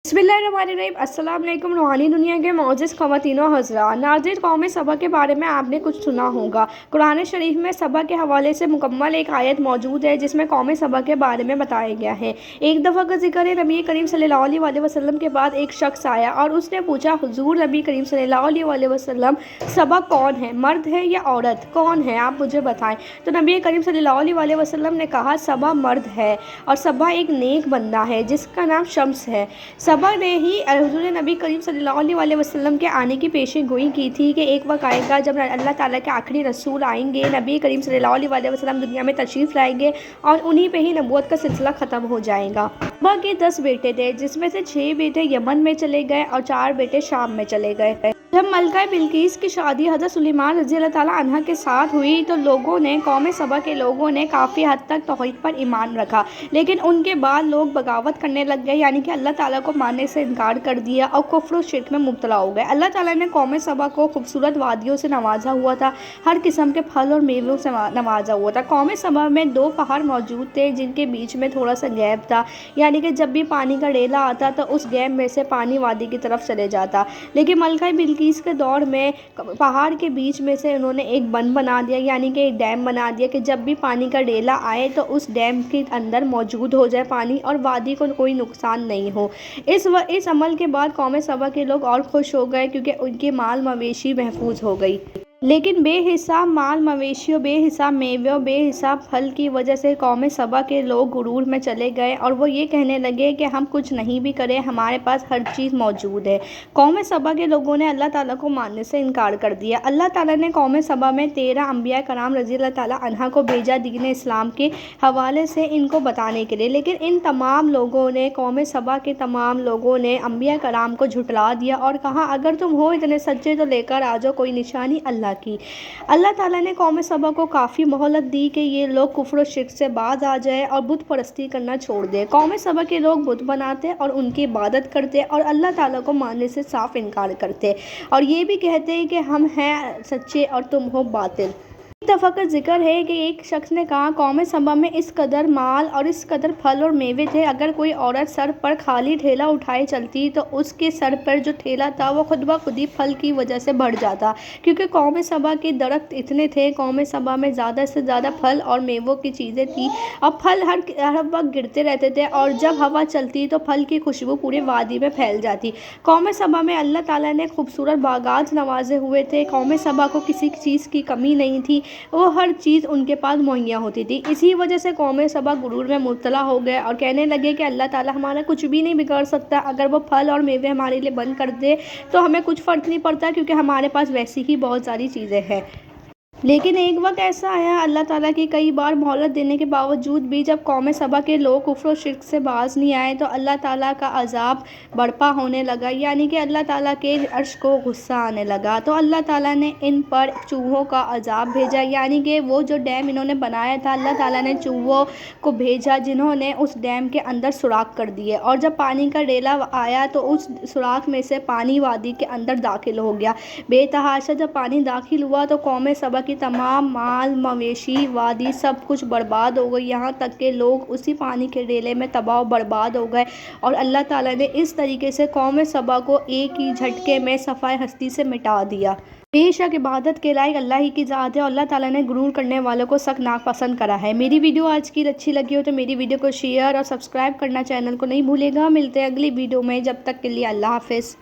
बिस्मिल्लाहिर्रहमानिर्रहीम। अस्सलाम वालेकुम। रूहानी दुनिया के मोअज़्ज़ज़ ख़वातीन व हज़रात, नाज़रीन, कौम सबा के बारे में आपने कुछ सुना होगा। कुरान शरीफ में सबा के हवाले से मुकम्मल एक आयत मौजूद है जिसमें कौम सबा के बारे में बताया गया है। एक दफ़ा का ज़िक्र है, नबी करीम सल्लल्लाहु अलैहि वसल्लम के बाद एक शख्स आया और उसने पूछा, हुज़ूर नबी करीम सल्लल्लाहु अलैहि वसल्लम, सबा कौन है, मर्द है या औरत, कौन है, आप मुझे बताएं। तो नबी करीम सल्लल्लाहु अलैहि वसल्लम ने कहा, सबा मर्द है और सबा एक नेक बंदा है जिसका नाम शम्स है। सबा ने ही हुज़ूर नबी करीम सल्लल्लाहु अलैहि वसल्लम के आने की पेशें गोई की थी कि एक वक्त आएगा जब अल्लाह ताला के आखिरी रसूल आएंगे, नबी करीम सल्लल्लाहु अलैहि वसल्लम दुनिया में तशरीफ़ लाएंगे और उन्हीं पे ही नबूवत का सिलसिला ख़त्म हो जाएगा। सबा के 10 बेटे थे जिसमें से 6 बेटे यमन में चले गए और 4 बेटे शाम में चले गए। जब मलका बिल्किस की शादी हज़रत सुलेमान रज़ी अल्लाह ताला अन्हा के साथ हुई तो लोगों ने, कौम सबा के लोगों ने काफ़ी हद तक तौहीद पर ईमान रखा, लेकिन उनके बाद लोग बगावत करने लग गए, यानी कि अल्लाह ताला को मानने से इनकार कर दिया और कुफ्र और शिर्क में मुब्तला हो गए। अल्लाह ताला ने कौम सबा को खूबसूरत वादियों से नवाजा हुआ था, हर किस्म के फल और मेवों से नवाजा हुआ था। कौम सबा में 2 पहाड़ मौजूद थे जिनके बीच में थोड़ा सा गैप था, यानी कि जब भी पानी का डेला आता तो उस गैप में से पानी वादी की तरफ चले जाता। लेकिन मलका बिल्किस के दौर में पहाड़ के बीच में से उन्होंने एक बंद बना दिया, यानी कि एक डैम बना दिया कि जब भी पानी का डेला आए तो उस डैम के अंदर मौजूद हो जाए पानी और वादी को कोई नुकसान नहीं हो। इस अमल के बाद कौम सबा के लोग और खुश हो गए क्योंकि उनके माल मवेशी महफूज हो गई। लेकिन बेहिसाब माल मवेशियों, बेहिसाब मेवों, बेहिसाब फल की वजह से कौम सबा के लोग गुरूर में चले गए और वो ये कहने लगे कि हम कुछ नहीं भी करें, हमारे पास हर चीज़ मौजूद है। कौम सबा के लोगों ने अल्लाह ताला को मानने से इनकार कर दिया। अल्लाह ताला ने कौम सबा में 13 अंबिया कराम रज़ी अल्लाह ताला अन्हा को भेजा दीन इस्लाम के हवाले से इनको बताने के लिए, लेकिन इन तमाम लोगों ने, कौम सबा के तमाम लोगों ने अंबिया कराम को झुटला दिया और कहा, अगर तुम हो इतने सच्चे तो लेकर आ जाओ कोई निशानी की। अल्लाह ताला ने कौम सबा को काफ़ी मोहलत दी कि ये लोग कुफ्र और शिर्क से बाज आ जाए और बुत परस्ती करना छोड़ दे। कौम सबा के लोग बुत बनाते और उनकी इबादत करते और अल्लाह ताला को मानने से साफ इनकार करते और ये भी कहते कि हम हैं सच्चे और तुम हो बातिल। एक दफ़ा का जिक्र है कि एक शख्स ने कहा, कौम सबा में इस कदर माल और इस कदर फल और मेवे थे, अगर कोई औरत सर पर खाली ठेला उठाए चलती तो उसके सर पर जो ठेला था वो खुद ब खुद ही फल की वजह से बढ़ जाता, क्योंकि कौम सबा के दरख्त इतने थे। कौम सबा में ज़्यादा से ज़्यादा फल और मेवों की चीज़ें थी और फल हर वक्त गिरते रहते थे और जब हवा चलती तो फल की खुशबू पूरे वादी में फैल जाती। कौम सबा में अल्लाह ताला ने खूबसूरत बागात नवाजे हुए थे। कौम सबा को किसी चीज़ की कमी नहीं थी, वो हर चीज़ उनके पास मुहैया होती थी। इसी वजह से कौम सबा गुरूर में मुब्तला हो गए और कहने लगे कि अल्लाह ताला हमारा कुछ भी नहीं बिगाड़ सकता, अगर वो फल और मेवे हमारे लिए बंद कर दे तो हमें कुछ फ़र्क नहीं पड़ता क्योंकि हमारे पास वैसी ही बहुत सारी चीज़ें हैं। लेकिन एक वक्त ऐसा आया, अल्लाह ताला की कई बार मोहलत देने के बावजूद भी जब कौम सबा के लोग कुफ्र और शिर्क से बाज नहीं आए तो अल्लाह ताला का अजाब बर्पा होने लगा, यानी कि अल्लाह ताला के अर्श को गुस्सा आने लगा। तो अल्लाह ताला ने इन पर चूहों का अजाब भेजा, यानी कि वो जो डैम इन्होंने बनाया था अल्लाह ताला ने चूहों को भेजा जिन्होंने उस डैम के अंदर सुराख कर दिए और जब पानी का डेला आया तो उस सुराख में से पानी वादी के अंदर दाखिल हो गया। बेतहाशा जब पानी दाखिल हुआ तो कौम सबा की तमाम माल मवेशी वादी सब कुछ बर्बाद हो गई, यहाँ तक के लोग उसी पानी के डेले में तबाह बर्बाद हो गए और अल्लाह ताला ने इस तरीके से कौम सबा को एक ही झटके में सफ़ाए हस्ती से मिटा दिया। बेशक इबादत के लायक अल्लाह ही की ज़ात है और अल्लाह ताला ने गुरूर करने वालों को सख्त नापसंद करा है। मेरी वीडियो आज की अच्छी लगी हो तो मेरी वीडियो को शेयर और सब्सक्राइब करना चैनल को नहीं भूलेगा। मिलते हैं अगली वीडियो में, जब तक के लिए अल्लाह हाफ़िज़।